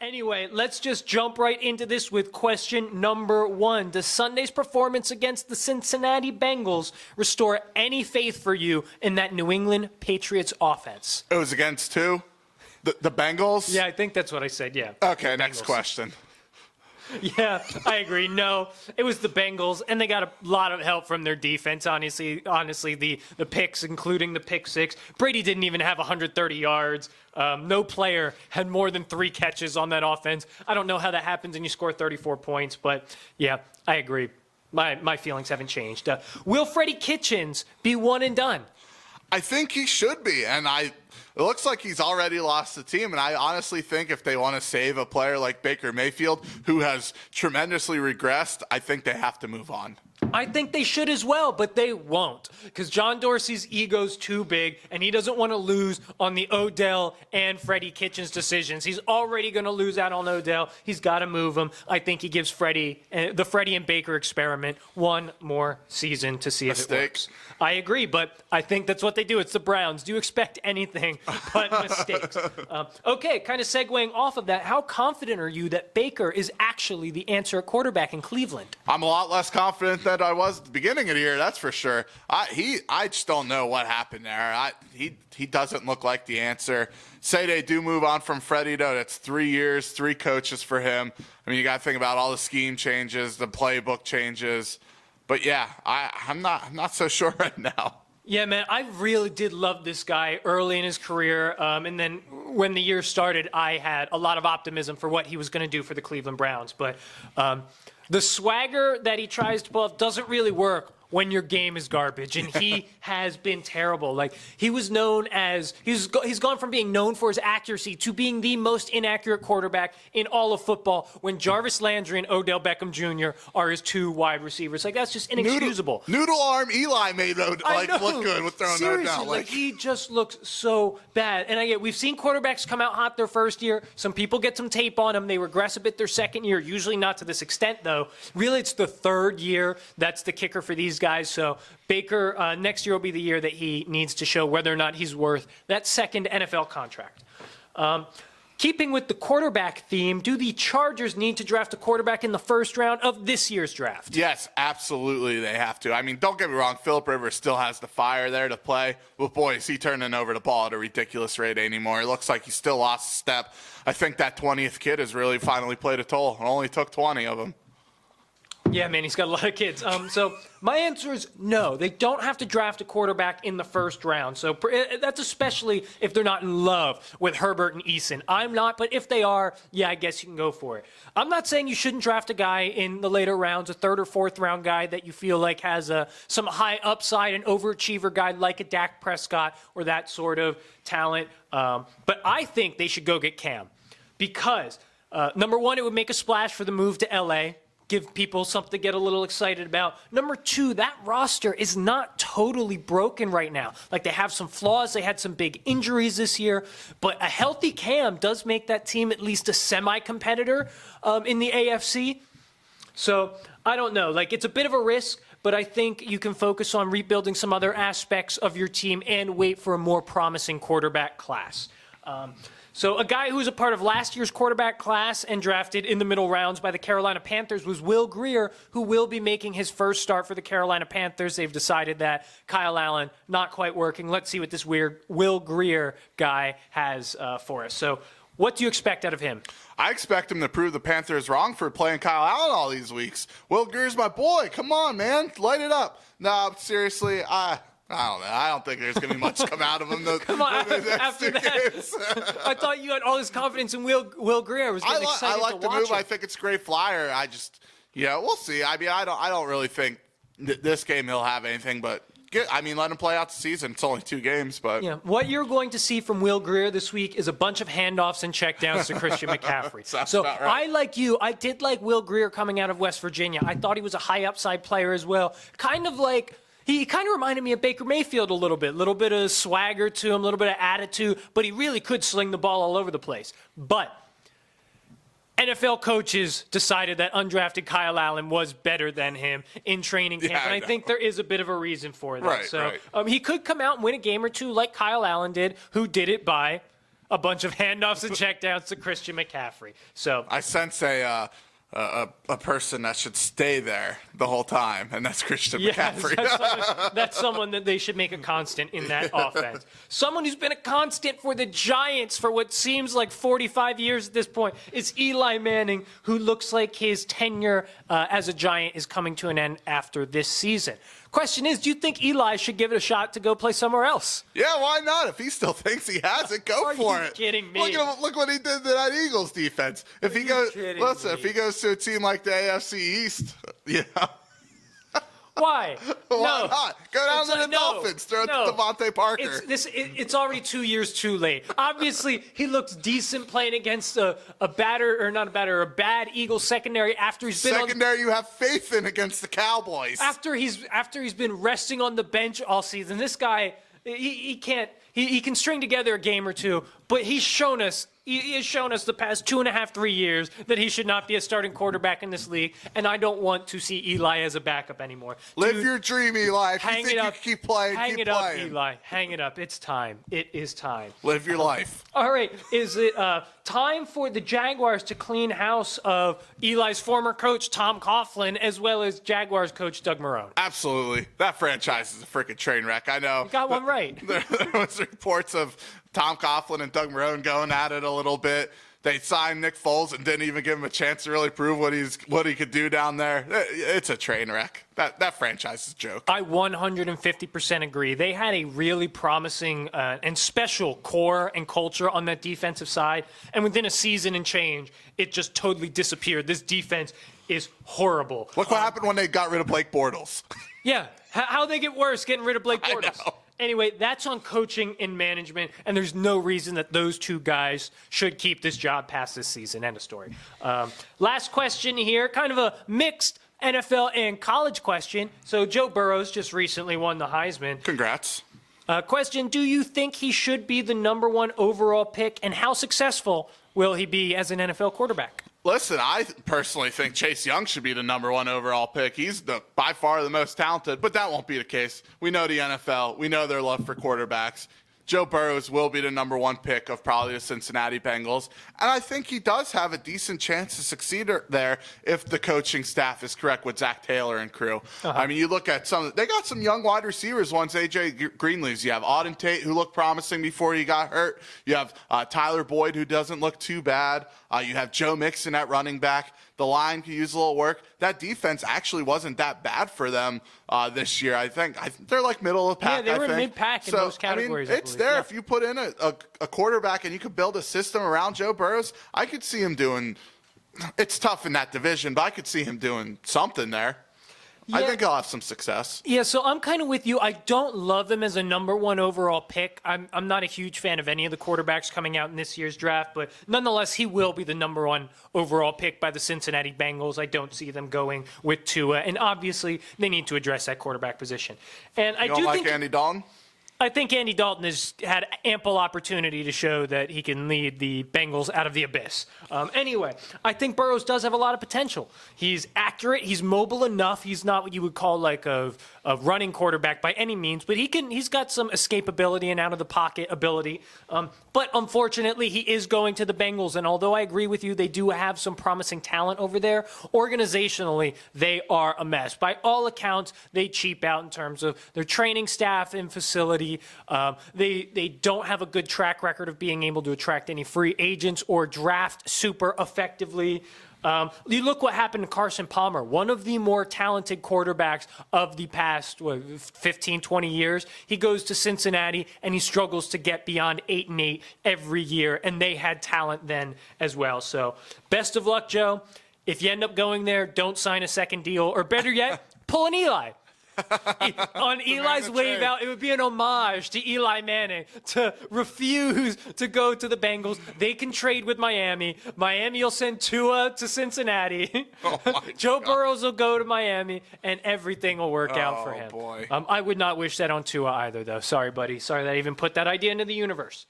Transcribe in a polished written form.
Anyway, let's just jump right into this with question number 1. Does Sunday's performance against the Cincinnati Bengals restore any faith for you in that New England Patriots offense? It was against who? The Bengals? Yeah, I think that's what I said, yeah. Okay, next question. Yeah, I agree. No, it was the Bengals, and they got a lot of help from their defense. Honestly, the picks, including the pick 6. Brady didn't even have 130 yards. No player had more than 3 catches on that offense. I don't know how that happens and you score 34 points, but yeah, I agree. My feelings haven't changed. Will Freddie Kitchens be one and done? I think he should be, and it looks like he's already lost the team, and I honestly think if they want to save a player like Baker Mayfield, who has tremendously regressed, I think they have to move on. I think they should as well, but they won't, because John Dorsey's ego's too big, and he doesn't want to lose on the Odell and Freddie Kitchens decisions. He's already going to lose out on Odell. He's got to move him. I think he gives the Freddie and Baker experiment one more season to see if it works. I agree, but I think that's what they do. It's the Browns. Do you expect anything but mistakes? Okay, kind of segueing off of that, how confident are you that Baker is actually the answer at quarterback in Cleveland? I'm a lot less confident than I was at the beginning of the year, that's for sure. I just don't know what happened there. He doesn't look like the answer. Say they do move on from Freddie, though. That's 3 years, 3 coaches for him. I mean, you got to think about all the scheme changes, the playbook changes. But yeah, I'm not so sure right now. Yeah, man, I really did love this guy early in his career. And then when the year started, I had a lot of optimism for what he was going to do for the Cleveland Browns. But the swagger that he tries to pull off doesn't really work when your game is garbage, and he has been terrible. Like, he was known as he's gone from being known for his accuracy to being the most inaccurate quarterback in all of football when Jarvis Landry and Odell Beckham Jr. are his 2 wide receivers. Like, that's just inexcusable. Noodle arm Eli made look good with throwing Seriously, Odell. Like, he just looks so bad. And we've seen quarterbacks come out hot their first year. Some people get some tape on them. They regress a bit their second year, usually not to this extent, though. Really, it's the 3rd year that's the kicker for these guys. So Baker, next year will be the year that he needs to show whether or not he's worth that 2nd NFL contract. Keeping with the quarterback theme, do the Chargers need to draft a quarterback in the 1st round of this year's draft? Yes, absolutely they have to. I mean, don't get me wrong, Phillip Rivers still has the fire there to play. But boy, is he turning over the ball at a ridiculous rate anymore. It looks like he still lost a step. I think that 20th kid has really finally played a toll. It only took 20 of them. Yeah, man, he's got a lot of kids. So my answer is no. They don't have to draft a quarterback in the 1st round. So that's especially if they're not in love with Herbert and Eason. I'm not, but if they are, yeah, I guess you can go for it. I'm not saying you shouldn't draft a guy in the later rounds, a 3rd or 4th round guy that you feel like has some high upside, an overachiever guy like a Dak Prescott or that sort of talent. But I think they should go get Cam because, number 1, it would make a splash for the move to L.A., give people something to get a little excited about. Number 2, that roster is not totally broken right now. Like, they have some flaws. They had some big injuries this year. But a healthy Cam does make that team at least a semi-competitor in the AFC. So, I don't know. Like, it's a bit of a risk, but I think you can focus on rebuilding some other aspects of your team and wait for a more promising quarterback class. So a guy who was a part of last year's quarterback class and drafted in the middle rounds by the Carolina Panthers was Will Grier, who will be making his first start for the Carolina Panthers. They've decided that Kyle Allen, not quite working. Let's see what this weird Will Grier guy has for us. So what do you expect out of him? I expect him to prove the Panthers wrong for playing Kyle Allen all these weeks. Will Grier's my boy. Come on, man. Light it up. No, seriously, I don't know. I don't think there's going to be much come out of him. Come on, after that. I thought you had all this confidence in Will Grier. I was getting excited I like to the move. him. I think it's a great flyer. We'll see. I mean, I don't really think this game he'll have anything, but let him play out the season. It's only 2 games, but yeah. What you're going to see from Will Grier this week is a bunch of handoffs and checkdowns to Christian McCaffrey. So right. I, like you, I did like Will Grier coming out of West Virginia. I thought he was a high upside player as well. He kind of reminded me of Baker Mayfield a little bit of swagger to him, a little bit of attitude, but he really could sling the ball all over the place. But NFL coaches decided that undrafted Kyle Allen was better than him in training camp, and I think there is a bit of a reason for that. Right. He could come out and win a game or 2 like Kyle Allen did, who did it by a bunch of handoffs and checkdowns to Christian McCaffrey. So I sense a person that should stay there the whole time, and that's Christian McCaffrey. That's someone that they should make a constant in that offense. Someone who's been a constant for the Giants for what seems like 45 years at this point is Eli Manning, who looks like his tenure as a Giant is coming to an end after this season. Question is, do you think Eli should give it a shot to go play somewhere else? Yeah, why not? If he still thinks he has it, go for it. Are you kidding me? Look what he did to that Eagles defense. If he goes to a team like the AFC East, Why? Why not? Go down to the Dolphins. Throw it to Devontae Parker. It's already 2 years too late. Obviously, he looks decent playing against a bad Eagles secondary after he's been secondary you have faith in against the Cowboys. After he's been resting on the bench all season. This guy, he can string together a game or two, but he's shown us. He has shown us the past 2.5, 3 years that he should not be a starting quarterback in this league, and I don't want to see Eli as a backup anymore. Live your dream, Eli. If you think you can keep playing, hang keep it playing. up, Eli. Hang it up. It's time. It is time. Live your life. All right. Is it time for the Jaguars to clean house of Eli's former coach, Tom Coughlin, as well as Jaguars coach Doug Marrone? Absolutely. That franchise is a freaking train wreck. I know. You got one right. There was reports of Tom Coughlin and Doug Marrone going at it a little bit. They signed Nick Foles and didn't even give him a chance to really prove what he could do down there. It's a train wreck. That franchise is a joke. I 150% agree. They had a really promising and special core and culture on that defensive side, and within a season and change, it just totally disappeared. This defense is horrible. Look what happened when they got rid of Blake Bortles. Yeah, how they get worse getting rid of Blake Bortles. I know. Anyway, that's on coaching and management, and there's no reason that those two guys should keep this job past this season. End of story. Last question here, kind of a mixed NFL and college question. So Joe Burrows just recently won the Heisman. Congrats. Question, do you think he should be the number 1 overall pick, and how successful will he be as an NFL quarterback? Listen, I personally think Chase Young should be the number 1 overall pick. He's by far the most talented, but that won't be the case. We know the NFL. We know their love for quarterbacks. Joe Burrows will be the number 1 pick of probably the Cincinnati Bengals. And I think he does have a decent chance to succeed there if the coaching staff is correct with Zach Taylor and crew. I mean, you look at they got some young wide receivers once A.J. Green leaves. You have Auden Tate, who looked promising before he got hurt. You have Tyler Boyd, who doesn't look too bad. You have Joe Mixon at running back. The line could use a little work. That defense actually wasn't that bad for them this year. I think they're like middle of the pack. Yeah, they were mid-pack in most categories. I mean, it's there. Yeah. If you put in a quarterback and you could build a system around Joe Burrows, I could see him doing – it's tough in that division, but I could see him doing something there. Yeah. I think he'll have some success. Yeah, so I'm kind of with you. I don't love him as a number 1 overall pick. I'm not a huge fan of any of the quarterbacks coming out in this year's draft, but nonetheless, he will be the number 1 overall pick by the Cincinnati Bengals. I don't see them going with Tua, and obviously, they need to address that quarterback position. And you don't like Andy Dalton? I think Andy Dalton has had ample opportunity to show that he can lead the Bengals out of the abyss. Anyway, I think Burrows does have a lot of potential. He's accurate. He's mobile enough. He's not what you would call like a running quarterback by any means, but he's got some escapability and out of the pocket ability. But unfortunately, he is going to the Bengals, and although I agree with you, they do have some promising talent over there. Organizationally, they are a mess. By all accounts, they cheap out in terms of their training staff and facility. They don't have a good track record of being able to attract any free agents or draft super effectively. You look what happened to Carson Palmer, one of the more talented quarterbacks of the past 15, 20 years. He goes to Cincinnati, and he struggles to get beyond 8-8 every year, and they had talent then as well. So best of luck, Joe. If you end up going there, don't sign a second deal, or better yet, pull an Eli. On Eli's wave out, it would be an homage to Eli Manning to refuse to go to the Bengals. They can trade with Miami. Miami will send Tua to Cincinnati. Joe Burrows will go to Miami, and everything will work out for him. Boy. I would not wish that on Tua either, though. Sorry, buddy. Sorry that I even put that idea into the universe.